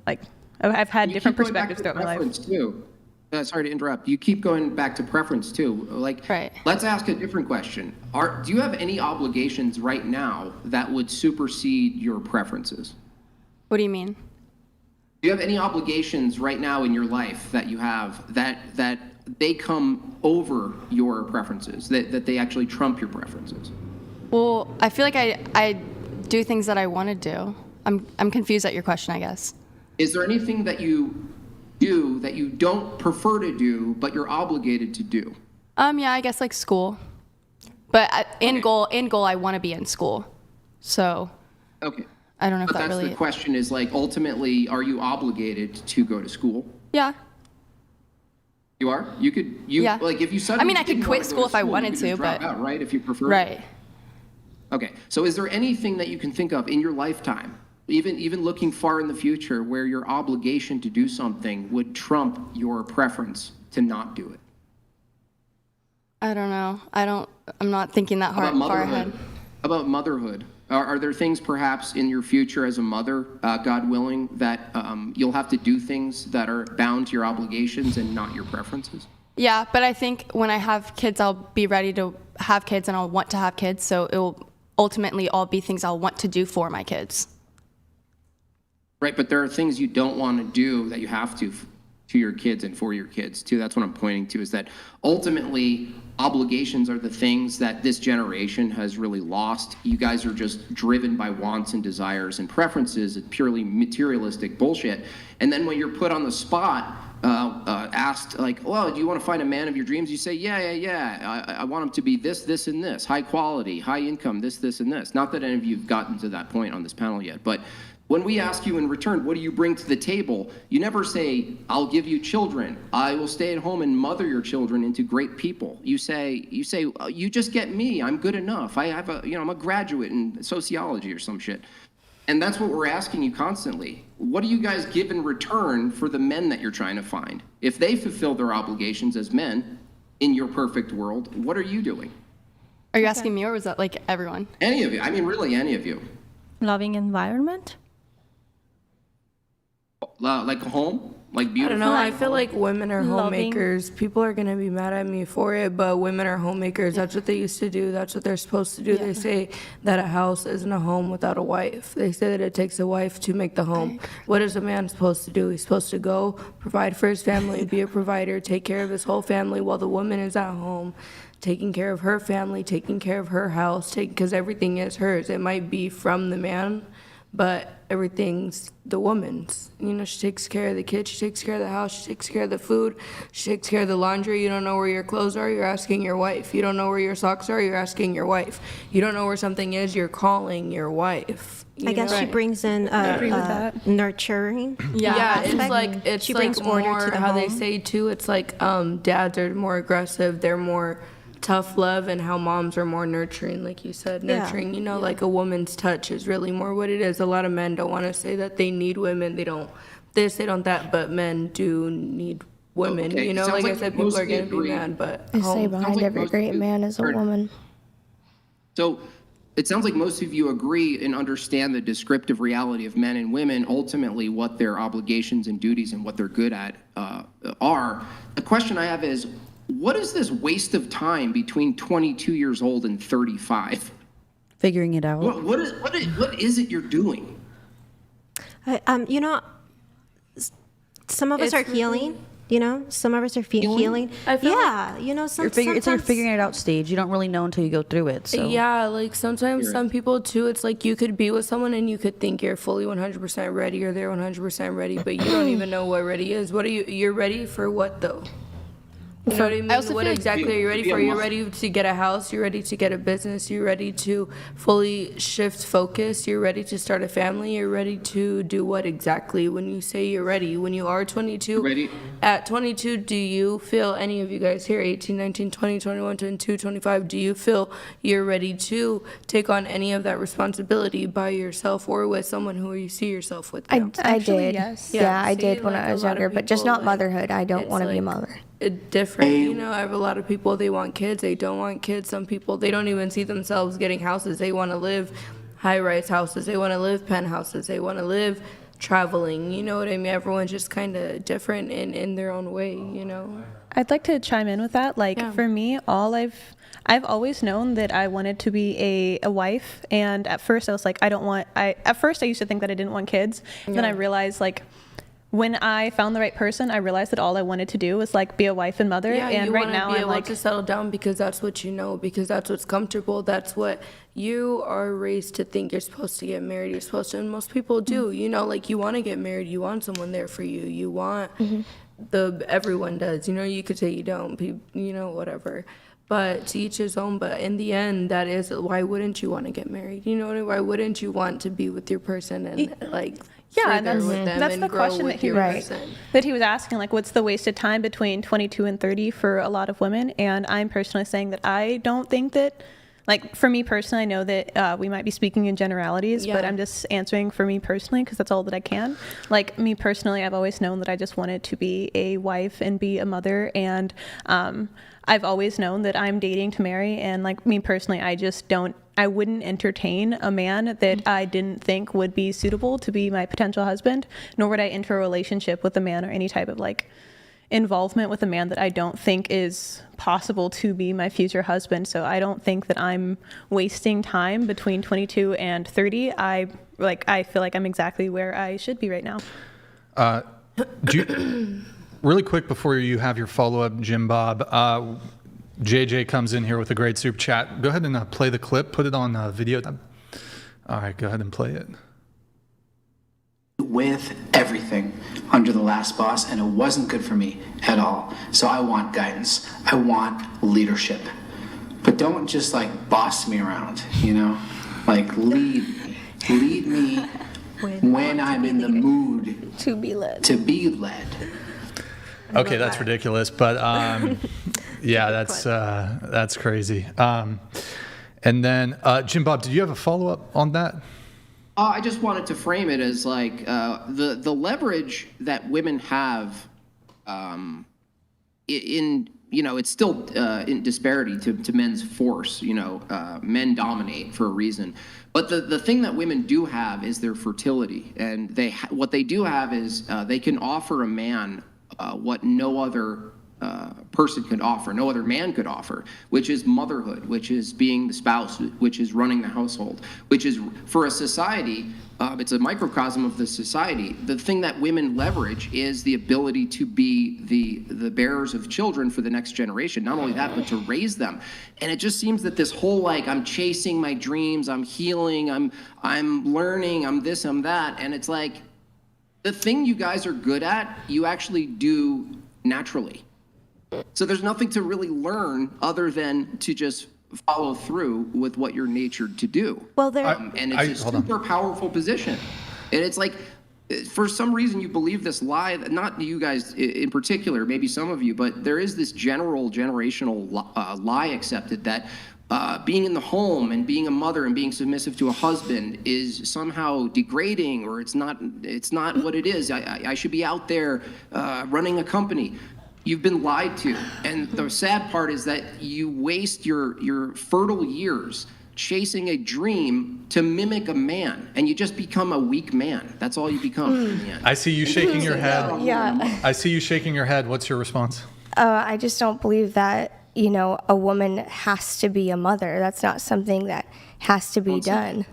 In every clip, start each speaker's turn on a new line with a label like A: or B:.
A: Like, I've had
B: You
A: different
B: keep going back
A: perspectives
B: to
A: throughout my life.
B: preference, too. Sorry to interrupt. You keep going back to preference too. Like,
C: Right.
B: let's ask a different question. Do you have any obligations right now that would supersede your preferences?
C: What do you mean?
B: Do you have any obligations right now in your life that you have that they come over your preferences, that they actually trump your preferences?
C: Well, I feel like I do things that I want to do. I'm confused at your question, I guess.
B: Is there anything that you do that you don't prefer to do, but you're obligated to do?
C: Yeah, I guess like school. But in goal, I want to be in school. So
B: Okay.
C: I don't know if
B: But
C: that
B: that's
C: really.
B: the question is like, ultimately, are you obligated to go to school?
C: Yeah.
B: You are? You could,
C: Yeah.
B: like, if you suddenly
C: I mean, I could
B: didn't
C: quit
B: wanna go
C: school if I
B: you
C: wanted
B: could
C: to,
B: just drop
C: but-
B: out, right, if you prefer?
C: Right.
B: Okay, so is there anything that you can think of in your lifetime, even looking far in the future, where your obligation to do something would trump your preference to not do it?
C: I don't know. I'm not thinking that
B: How about
C: far ahead.
B: motherhood? How about motherhood? Are there things perhaps in your future as a mother, God willing, that you'll have to do things that are bound to your obligations and not your preferences?
C: Yeah, but I think when I have kids, I'll be ready to have kids and I'll want to have kids. So it will ultimately all be things I'll want to do for my kids.
B: Right, but there are things you don't want to do that you have to your kids and for your kids too. That's what I'm pointing to, is that ultimately obligations are the things that this generation has really lost. You guys are just driven by wants and desires and preferences. It's purely materialistic bullshit. And then when you're put on the spot, asked like, well, do you want to find a man of your dreams? You say, yeah. I want him to be this, this, and this, high quality, high income, this, and this. Not that any of you have gotten to that point on this panel yet, but when we ask you in return, what do you bring to the table? You never say, I'll give you children. I will stay at home and mother your children into great people. You say, you just get me. I'm good enough. I'm a graduate in sociology or some shit. And that's what we're asking you constantly. What do you guys give in return for the men that you're trying to find? If they fulfill their obligations as men in your perfect world, what are you doing?
C: Are you asking me or was that like everyone?
B: Any of you. I mean, really, any of you.
D: Loving environment?
B: Like a home? Like
E: I
B: beautiful?
E: don't know. I feel like women are
D: Loving.
E: homemakers. People are going to be mad at me for it, but women are homemakers. That's what they used to do. That's what they're supposed to do. They say that a house isn't a home without a wife. They say that it takes a wife to make the home. What is a man supposed to do? He's supposed to go, provide for his family, be a provider, take care of his whole family while the woman is at home, taking care of her family, taking care of her house, because everything is hers. It might be from the man, but everything's the woman's. You know, she takes care of the kids, she takes care of the house, she takes care of the food, she takes care of the laundry. You don't know where your clothes are, you're asking your wife. You don't know where your socks are, you're asking your wife. You don't know where something is, you're calling your wife.
D: I guess she brings in nurturing.
E: Yeah, it's
D: aspect.
E: like
D: She brings order
E: more
D: to the
E: how they
D: home.
E: say too. It's like dads are more aggressive, they're more tough love, and how moms are more nurturing, like you said, nurturing. You know, like a woman's touch is really more what it is. A lot of men don't want to say that they need women. They don't this, they don't that, but men do need women.
B: Okay.
E: You know,
B: Sounds
E: like I
B: like
E: said, people
B: most
E: are
B: of you
E: going to be
B: agree.
E: mad, but
F: They say behind
B: like
F: every
B: most
F: great
B: of you
F: man is a
B: heard-
F: woman.
B: So it sounds like most of you agree and understand the descriptive reality of men and women, ultimately what their obligations and duties and what they're good at are. The question I have is, what is this waste of time between 22 years old and 35?
G: Figuring it out.
B: What is it you're doing?
D: You know, some of us
E: It's
D: are healing. You know, some of us are healing.
E: I feel
D: yeah, you know,
G: It's like you're
D: sometimes
G: figuring it out stage. You don't really know until you go through it. So
E: yeah, like sometimes some people too, it's like you could be with someone and you could think you're fully 100% ready or they're 100% ready, but you don't even know what ready is. What are you're ready for what though? You know what I mean?
C: also
E: What
C: feel like-
E: exactly are you ready
B: Be a
E: for? You're
B: mus-
E: ready to get a house, you're ready to get a business, you're ready to fully shift focus, you're ready to start a family, you're ready to do what exactly when you say you're ready? When you are 22,
B: Ready?
E: at 22, do you feel, any of you guys here, 18, 19, 20, 21, 22, 25, do you feel you're ready to take on any of that responsibility by yourself or with someone who you see yourself with now?
F: I
A: Actually,
F: did.
A: yes.
F: Yeah, I
E: see,
F: did when
E: like,
F: I
E: a
F: was
E: lot of
F: younger, but just
E: people,
F: not
E: like,
F: motherhood. I don't
E: it's
F: want to be a
E: like-
F: mother.
E: It's different, you know. I have a lot of people, they want kids, they don't want kids. Some people, they don't even see themselves getting houses. They want to live high-rise houses, they want to live penthouses, they want to live traveling. You know what I mean? Everyone's just kind of different in their own way, you know?
A: I'd like to chime in with that. Like,
E: Yeah.
A: for me, I've always known that I wanted to be a wife, and at first I was like, at first I used to think that I didn't want kids. Then I realized, like, when I found the right person, I realized that all I wanted to do was like be a wife and mother.
E: Yeah,
A: and
E: you
A: right
E: want
A: now
E: to be
A: I'm
E: able
A: like,
E: to settle down because that's what you know, because that's what's comfortable. That's what you are raised to think. You're supposed to get married. You're supposed to, and most people do. You know, like you want to get married. You want someone there for you. You want everyone does. You know, you could say you don't. You know, whatever. But to each his own. But in the end, that is why wouldn't you want to get married? You know, why wouldn't you want to be with your person and like
A: yeah, and
E: further with them
A: that's
E: and
A: the
E: grow
A: question
E: with
A: that he
E: your
A: was
E: person?
A: that he was asking, like, what's the wasted time between 22 and 30 for a lot of women? And I'm personally saying that I don't think that, like, for me personally, I know that we might be speaking in generalities, but
E: Yeah.
A: I'm just answering for me personally because that's all that I can. Like, me personally, I've always known that I just wanted to be a wife and be a mother, and I've always known that I'm dating to marry, and like me personally, I wouldn't entertain a man that I didn't think would be suitable to be my potential husband, nor would I enter a relationship with a man or any type of like involvement with a man that I don't think is possible to be my future husband. So I don't think that I'm wasting time between 22 and 30. I feel like I'm exactly where I should be right now.
F: Really quick before you have your follow-up, Jim Bob, JJ comes in here with a great super chat. Go ahead and play the clip. Put it on video. All right, go ahead and play it.
H: With everything under the last boss, and it wasn't good for me at all. So I want guidance. I want leadership. But don't just like boss me around, you know? Like lead me when I'm in the mood
D: To be led.
H: to be led.
F: Okay, that's ridiculous, but yeah, that's crazy. And then Jim Bob, did you have a follow-up on that?
B: I just wanted to frame it as like the leverage that women have in it's still in disparity to men's force. Men dominate for a reason, but the thing that women do have is their fertility, and what they do have is they can offer a man what no other person could offer, no other man could offer, which is motherhood, which is being the spouse, which is running the household, which is for a society, it's a microcosm of the society. The thing that women leverage is the ability to be the bearers of children for the next generation. Not only that, but to raise them. And it just seems that this whole like I'm chasing my dreams, I'm healing, I'm learning, I'm this, I'm that, and it's like the thing you guys are good at, you actually do naturally. So there's nothing to really learn other than to just follow through with what you're natured to do.
D: Well,
B: And it's a super powerful position. And it's like, for some reason you believe this lie, not you guys in particular, maybe some of you, but there is this generational lie accepted that being in the home and being a mother and being submissive to a husband is somehow degrading, or it's not what it is. I should be out there running a company. You've been lied to. And the sad part is that you waste your fertile years chasing a dream to mimic a man, and you just become a weak man. That's all you become in the end.
F: I see you shaking your head.
D: Yeah.
F: I see you shaking your head. What's your response?
D: I just don't believe that, a woman has to be a mother. That's not something that has to be done.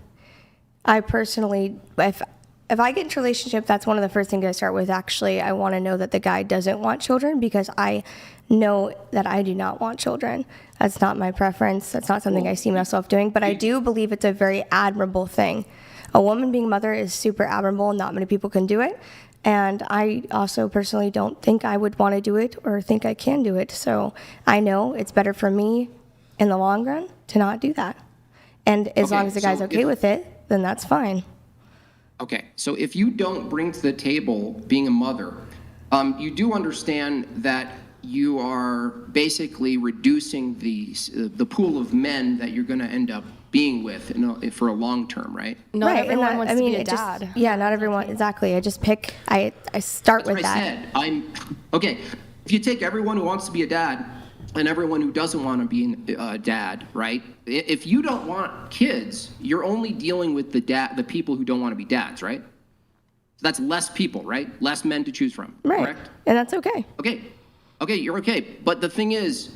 D: I personally, if I get into a relationship, that's one of the first things I start with. Actually, I want to know that the guy doesn't want children, because I know that I do not want children. That's not my preference. That's not something I see myself doing. But I do believe it's a very admirable thing. A woman being a mother is super admirable. Not many people can do it. And I also personally don't think I would want to do it or think I can do it. So I know it's better for me in the long run to not do that. And as long as the guy's okay with it, then that's fine.
B: Okay, so if you don't bring to the table being a mother, you do understand that you are basically reducing the pool of men that you're going to end up being with for a long term, right?
C: Not everyone wants to be a dad.
D: Not everyone, exactly. I just pick, I start with that.
B: Okay, if you take everyone who wants to be a dad and everyone who doesn't want to be a dad, right? If you don't want kids, you're only dealing with the people who don't want to be dads, right? that's less people, right? Less men to choose from,
D: Right.
B: correct?
D: And that's okay.
B: Okay, you're okay. But the thing is,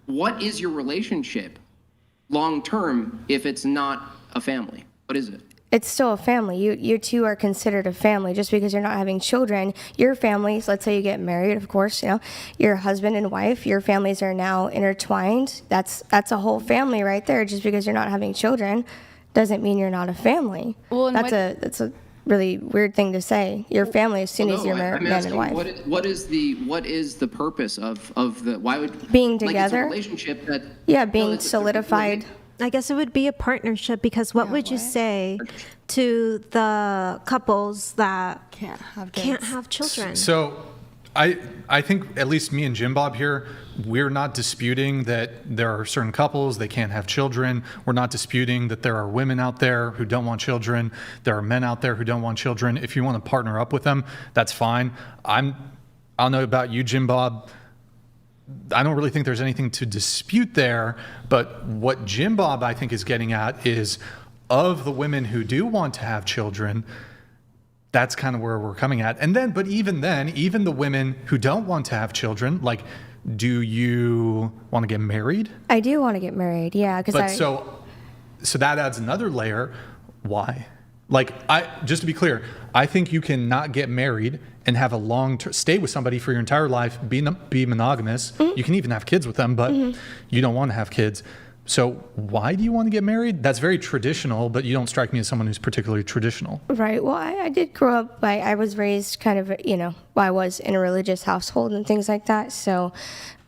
B: what is your relationship long term if it's not a family? What is it?
D: It's still a family. You two are considered a family. Just because you're not having children, your families, let's say you get married, of course, you know, your husband and wife, your families are now intertwined. That's a whole family right there. Just because you're not having children doesn't mean you're not a family.
C: Well, and
D: that's a really weird thing to say. Your family as soon as you're married,
B: I'm
D: man
B: asking,
D: and wife.
B: what is the purpose of the, why would
D: Being
B: like,
D: together?
B: it's a relationship that
D: Yeah, being
B: it's a-
D: solidified.
I: I guess it would be a partnership, because what would you say to the couples that
C: Can't have
I: can't
C: kids.
I: have children?
F: So I think at least me and Jim Bob here, we're not disputing that there are certain couples, they can't have children. We're not disputing that there are women out there who don't want children. There are men out there who don't want children. If you want to partner up with them, that's fine. I don't know about you, Jim Bob. I don't really think there's anything to dispute there, but what Jim Bob, I think, is getting at is, of the women who do want to have children, that's kind of where we're coming at. And then, but even then, even the women who don't want to have children, like, do you want to get married?
D: I do want to get married, yeah.
F: But so that adds another layer. Why? Like, just to be clear, I think you can not get married and have a stay with somebody for your entire life, be monogamous.
D: Mm-hmm.
F: You can even have kids with them, but you don't want to have kids. So why do you want to get married? That's very traditional, but you don't strike me as someone who's particularly traditional.
D: Right. Well, I did grow up, I was raised kind of, I was in a religious household and things like that. So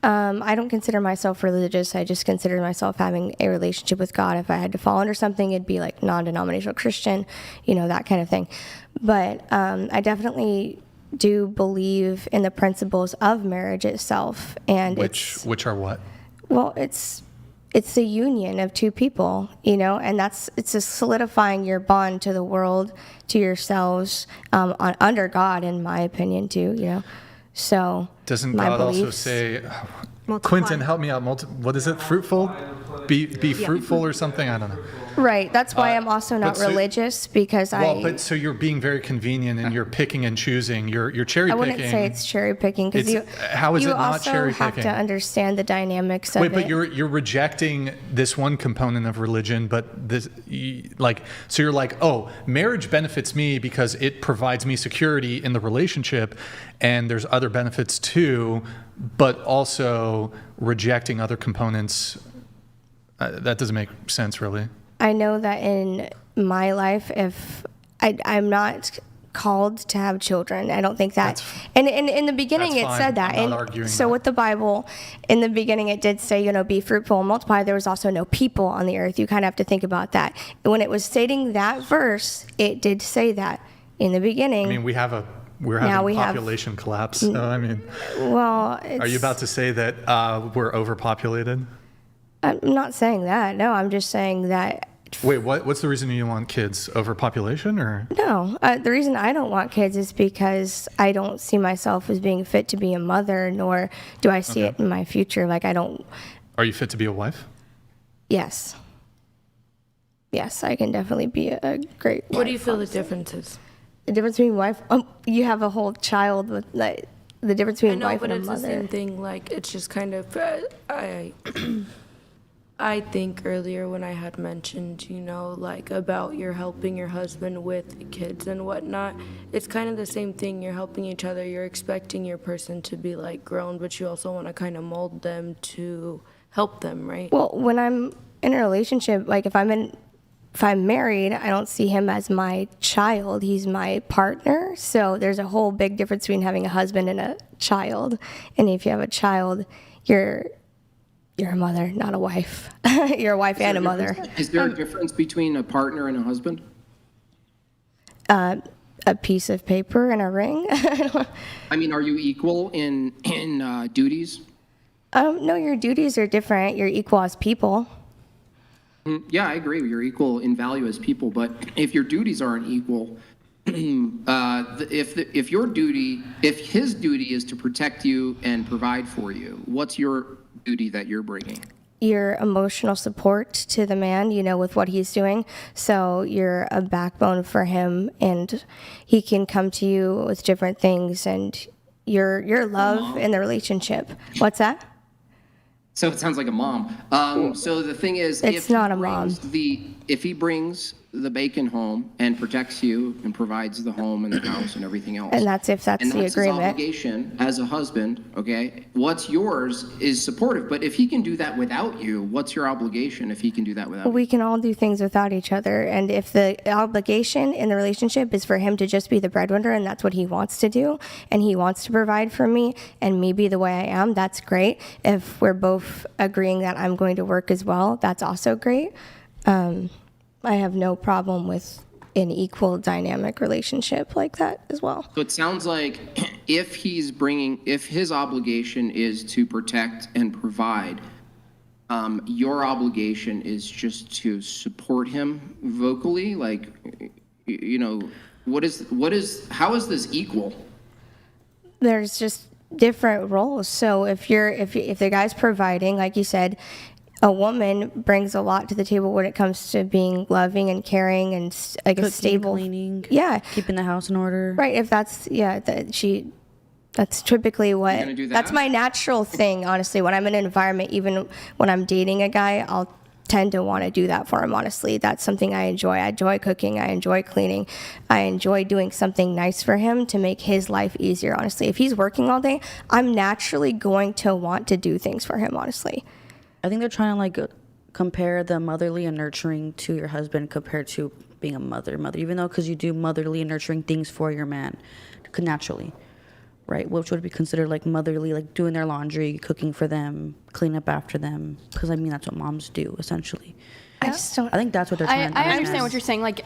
D: I don't consider myself religious. I just consider myself having a relationship with God. If I had to fall under something, it'd be like non-denominational Christian, that kind of thing. But I definitely do believe in the principles of marriage itself. And
F: which are what?
D: Well, it's the union of two people, and it's just solidifying your bond to the world, to yourselves, under God, in my opinion, too, So
F: Doesn't
D: my
F: God also
D: beliefs-
F: say,
I: Multiply.
F: Quentin, help me out, what is it, fruitful? Be fruitful or something? I don't know.
D: Right. That's why I'm also not
F: but so-
D: religious, because
F: But so you're being very convenient and you're picking and choosing. You're cherry
D: I
F: picking.
D: wouldn't say it's cherry picking, because
F: how is
D: you
F: it not
D: also
F: cherry
D: have to
F: picking?
D: understand the dynamics of
F: Wait, but
D: it.
F: you're rejecting this one component of religion, but so you're like, oh, marriage benefits me because it provides me security in the relationship, and there's other benefits too, but also rejecting other components. That doesn't make sense, really.
D: I know that in my life, if I'm not called to have children, I don't think that. And in the beginning,
F: That's
D: it
F: fine.
D: said that.
F: I'm
D: And
F: not arguing
D: so
F: that.
D: with the Bible, in the beginning, it did say, be fruitful and multiply. There was also no people on the earth. You kind of have to think about that. And when it was stating that verse, it did say that in the beginning.
F: I mean, we're
D: Now
F: having
D: we have-
F: population collapse. So, I mean,
D: Well,
F: are you about to say that we're overpopulated?
D: I'm not saying that. No, I'm just saying that.
F: Wait, what's the reason you want kids? Overpopulation, or?
D: No, the reason I don't want kids is because I don't see myself as being fit to be a mother, nor do I see it in my future. Like, I don't.
F: Are you fit to be a wife?
D: Yes. Yes, I can definitely be a great wife.
E: What do you feel the difference is?
D: The difference between wife, you have a whole child with, like, the difference
E: I
D: between
E: know,
D: wife
E: but
D: and a
E: it's the same
D: mother.
E: thing. Like, it's just kind of, I think earlier when I had mentioned, like about you're helping your husband with kids and whatnot, it's kind of the same thing. You're helping each other. You're expecting your person to be like grown, but you also want to kind of mold them to help them, right?
D: Well, when I'm in a relationship, like if I'm married, I don't see him as my child. He's my partner. So there's a whole big difference between having a husband and a child. And if you have a child, you're a mother, not a wife. You're a wife and a mother.
B: Is there a difference between a partner and a husband?
D: A piece of paper and a ring.
B: I mean, are you equal in duties?
D: No, your duties are different. You're equal as people.
B: Yeah, I agree. You're equal in value as people, but if your duties aren't equal, if his duty is to protect you and provide for you, what's your duty that you're bringing?
D: your emotional support to the man, you know, with what he's doing. So you're a backbone for him, and he can come to you with different things, and your love in the relationship. What's that?
B: So it sounds like a mom. So the thing is,
D: It's not a mom.
B: If he brings the bacon home and protects you and provides the home and the house and everything else,
D: And that's if that's
B: and
D: the
B: that's
D: agreement.
B: his obligation as a husband, okay? What's yours is supportive, but if he can do that without you, what's your obligation if he can do that without you?
D: We can all do things without each other. And if the obligation in the relationship is for him to just be the breadwinner and that's what he wants to do, and he wants to provide for me and me be the way I am, that's great. If we're both agreeing that I'm going to work as well, that's also great. I have no problem with an equal dynamic relationship like that as well.
B: So it sounds like if his obligation is to protect and provide, your obligation is just to support him vocally. Like, you know, how is this equal?
D: There's just different roles. So if the guy's providing, like you said, a woman brings a lot to the table when it comes to being loving and caring and like a
G: Cooking,
D: stable,
G: cleaning,
D: yeah,
G: keeping the house in order.
D: right. If that's that's typically what
B: gonna do that?
D: that's my natural thing. Honestly, when I'm in an environment, even when I'm dating a guy, I'll tend to want to do that for him. Honestly, that's something I enjoy. I enjoy cooking. I enjoy cleaning. I enjoy doing something nice for him to make his life easier. Honestly, if he's working all day, I'm naturally going to want to do things for him. Honestly.
G: I think they're trying to like compare the motherly and nurturing to your husband compared to being a mother, even though because you do motherly and nurturing things for your man naturally, right? Which would be considered like motherly, like doing their laundry, cooking for them, cleaning up after them, because I mean that's what moms do essentially.
D: I just don't.
G: I think that's what they're trying to
C: I understand what you're saying. Like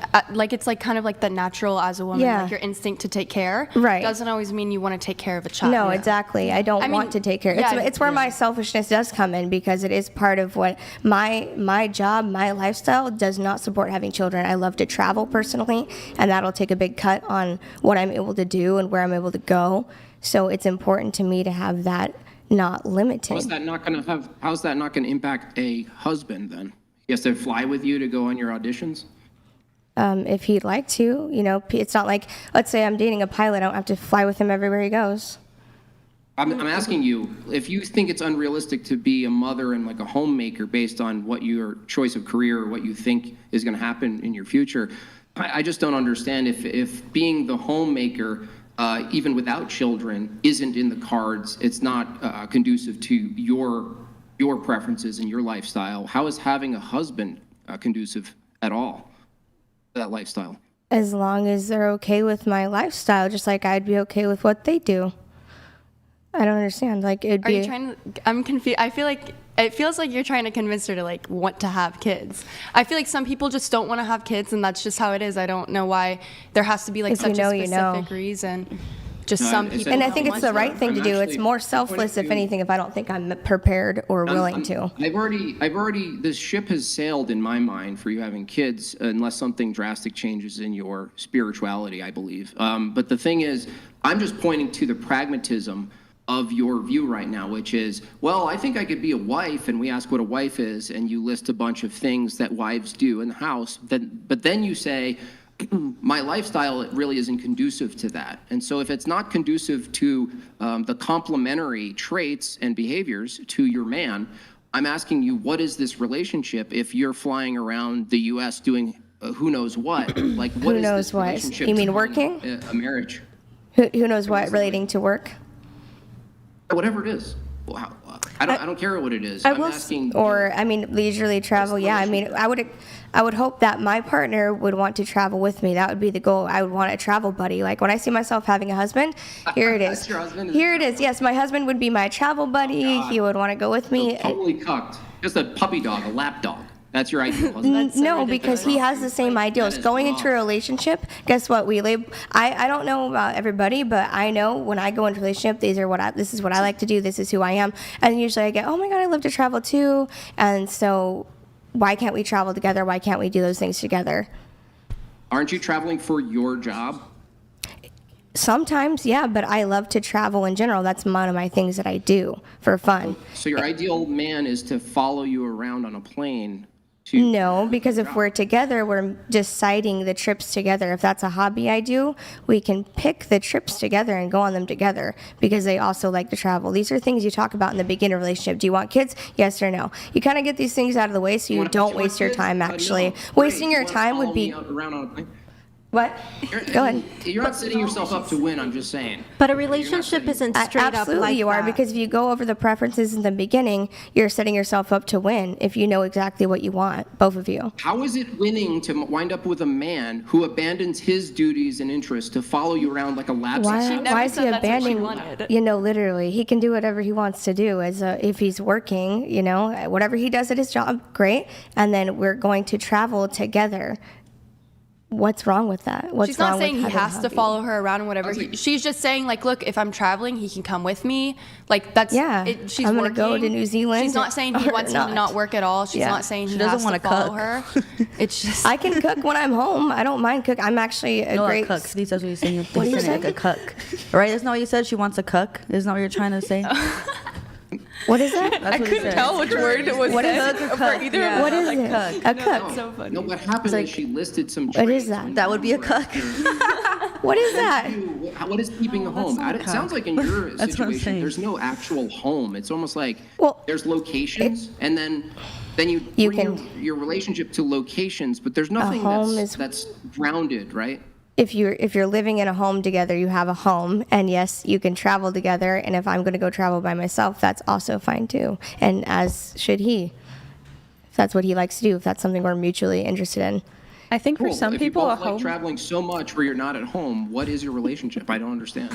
C: it's like kind of like the natural as a woman,
D: Yeah.
C: like your instinct to take care.
D: Right.
C: Doesn't always mean you want to take care of a child.
D: No, exactly. I don't
C: I mean,
D: want to take care.
C: yeah,
D: It's where my selfishness does come in because it is part of what my job, my lifestyle does not support having children. I love to travel personally, and that'll take a big cut on what I'm able to do and where I'm able to go. So it's important to me to have that not limiting.
B: How's that not going to impact a husband then? He has to fly with you to go on your auditions?
D: If he'd like to, you know, it's not like, let's say I'm dating a pilot, I don't have to fly with him everywhere he goes.
B: I'm asking you, if you think it's unrealistic to be a mother and like a homemaker based on what your choice of career or what you think is going to happen in your future, I just don't understand if being the homemaker, even without children, isn't in the cards, it's not conducive to your preferences and your lifestyle. How is having a husband conducive at all to that lifestyle?
D: As long as they're okay with my lifestyle, just like I'd be okay with what they do. I don't understand. Like it'd
C: Are
D: be.
C: you trying to? I'm confused. I feel like it feels like you're trying to convince her to like want to have kids. I feel like some people just don't want to have kids, and that's just how it is. I don't know why there has to be like
D: If
C: such
D: you know,
C: a
D: you
C: specific
D: know.
C: reason. Just
B: No,
C: some
B: it's-
C: people.
D: And I
C: don't
D: think it's
C: want
D: the
C: to.
D: right thing to do. It's
B: actually
D: more selfless, if anything, if I don't think I'm prepared or willing to.
B: I've already, this ship has sailed in my mind for you having kids, unless something drastic changes in your spirituality, I believe. But the thing is, I'm just pointing to the pragmatism of your view right now, which is, well, I think I could be a wife, and we ask what a wife is, and you list a bunch of things that wives do in the house, but then you say, my lifestyle really isn't conducive to that. And so if it's not conducive to the complementary traits and behaviors to your man, I'm asking you, what is this relationship if you're flying around the U.S. doing who knows what? Like, what
D: Who
B: is
D: knows
B: this
D: what?
B: relationship
D: You mean
B: to
D: working?
B: a marriage?
D: Who knows what relating to work?
B: Whatever it is. Well, I don't care what it is.
I: I
B: I'm
I: will
B: asking.
D: Or I mean, leisurely travel. Yeah, I mean, I would hope that my partner would want to travel with me. That would be the goal. I would want a travel buddy. Like when I see myself having a husband, here it is.
B: That's your husband?
D: Here it is. Yes, my husband would be my travel buddy. He would want to go with me.
B: Totally cucked. Just a puppy dog, a lap dog. That's your ideal husband.
D: No, because he has the same ideals.
B: That is
D: Going into a
B: wrong.
D: relationship, guess what? I don't know about everybody, but I know when I go into a relationship, this is what I like to do. This is who I am. And usually I get, oh my God, I love to travel too. And so why can't we travel together? Why can't we do those things together?
B: Aren't you traveling for your job?
D: Sometimes, yeah, but I love to travel in general. That's one of my things that I do for fun.
B: So your ideal man is to follow you around on a plane to.
D: No, because if we're together, we're deciding the trips together. If that's a hobby I do, we can pick the trips together and go on them together because they also like to travel. These are things you talk about in the beginning of a relationship. Do you want kids? Yes or no? You kind of get these things out of the way so you don't waste your time actually. Wasting your time would be.
B: Around on a plane?
D: What? Go ahead.
B: You're not setting yourself up to win, I'm just saying.
I: But a relationship isn't straight up
D: Absolutely
I: like
D: you are,
I: that.
D: because if you go over the preferences in the beginning, you're setting yourself up to win if you know exactly what you want, both of you.
B: How is it winning to wind up with a man who abandons his duties and interests to follow you around like a lab
D: Why
B: assistant?
D: is he
C: said that's what she
D: abandoning?
C: wanted.
D: Literally, he can do whatever he wants to do. If he's working, whatever he does at his job, great. And then we're going to travel together. What's wrong with that? What's
C: She's not
D: wrong
C: saying
D: with
C: he
D: having a
C: has to
D: hobby?
C: follow her around and whatever. She's just saying, like, look, if I'm traveling, he can come with me. Like, that's,
D: Yeah,
C: she's
D: I'm gonna
C: working.
D: go to New Zealand
C: She's not saying he
D: or
C: wants him to
D: not.
C: not work at all. She's
D: Yeah.
C: not saying he
G: doesn't
C: has
G: wanna
C: to follow
G: cook.
C: her. It's just.
D: I can cook when I'm home. I don't mind cook. I'm actually a
G: No,
D: great.
G: a cuck. He says what he's saying.
D: What do you
G: He's saying like a cuck. Right? Isn't that what you said? She wants a cuck? Isn't that what you're trying to say?
D: What is that?
G: That's what he said.
C: which word it was
D: What is
G: Cuck or cuck? Yeah.
D: What is it?
G: Cuck.
D: A cook.
C: so funny.
B: No, what happened is she listed some
D: What
B: traits
D: is that?
B: on
G: That would be a
B: your
G: cuck.
D: What is that?
B: What is keeping a home?
G: not
B: It
G: a
B: sounds
G: cuck.
B: like in your
G: That's what I'm
B: situation,
G: saying.
B: there's no actual home. It's almost like
D: Well,
B: there's locations, and then you
D: You
B: bring
D: can-
B: your relationship to locations, but there's nothing
D: home
B: that's grounded, right?
D: If you're living in a home together, you have a home, and yes, you can travel together. And if I'm going to go travel by myself, that's also fine too, and as should he. If that's what he likes to do, if that's something we're mutually interested in.
A: I think for
B: Cool.
A: some
B: If
A: people,
B: you
A: a
B: both like
A: home.
B: traveling so much where you're not at home, what is your relationship? I don't understand.